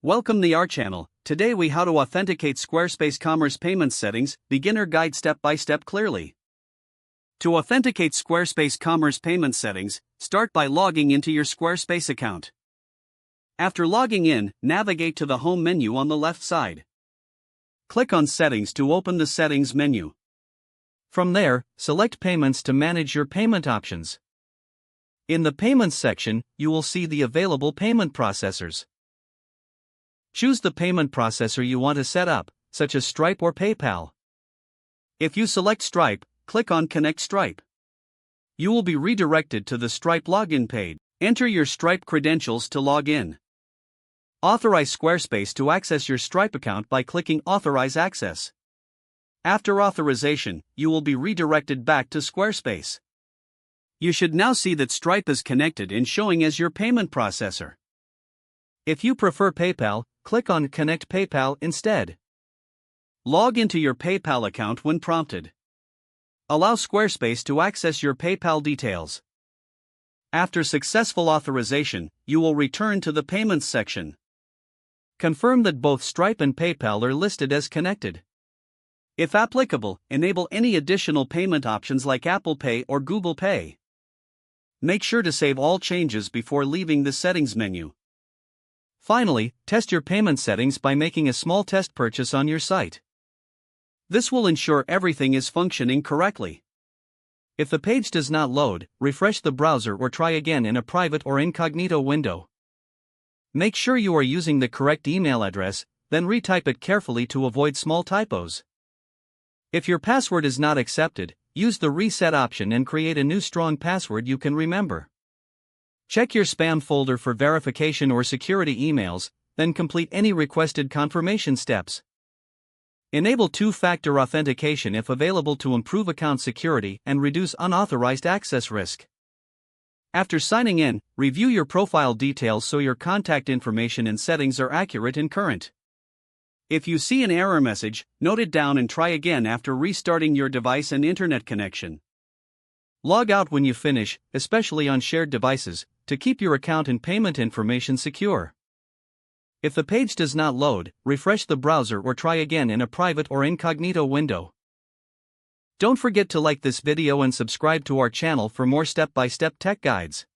Welcome to our channel. Today we how to authenticate Squarespace commerce payments settings, beginner guide step by step clearly. To authenticate Squarespace commerce payment settings, start by logging into your Squarespace account. After logging in, navigate to the home menu on the left side. Click on Settings to open the Settings menu. From there, select Payments to manage your payment options. In the Payments section, you will see the available payment processors. Choose the payment processor you want to set up, such as Stripe or PayPal. If you select Stripe, click on Connect Stripe. You will be redirected to the Stripe login page. Enter your Stripe credentials to log in. Authorize Squarespace to access your Stripe account by clicking Authorize Access. After authorization, you will be redirected back to Squarespace. You should now see that Stripe is connected and showing as your payment processor. If you prefer PayPal, click on Connect PayPal instead. Log into your PayPal account when prompted. Allow Squarespace to access your PayPal details. After successful authorization, you will return to the Payments section. Confirm that both Stripe and PayPal are listed as connected. If applicable, enable any additional payment options like Apple Pay or Google Pay. Make sure to save all changes before leaving the settings menu. Finally, test your payment settings by making a small test purchase on your site. This will ensure everything is functioning correctly. If the page does not load, refresh the browser or try again in a private or incognito window. Make sure you are using the correct email address, then retype it carefully to avoid small typos. If your password is not accepted, use the reset option and create a new strong password you can remember. Check your spam folder for verification or security emails, then complete any requested confirmation steps. Enable two-factor authentication if available to improve account security and reduce unauthorized access risk. After signing in, review your profile details so your contact information and settings are accurate and current. If you see an error message, note it down and try again after restarting your device and internet connection. Log out when you finish, especially on shared devices, to keep your account and payment information secure. If the page does not load, refresh the browser or try again in a private or incognito window. Don't forget to like this video and subscribe to our channel for more step-by-step tech guides.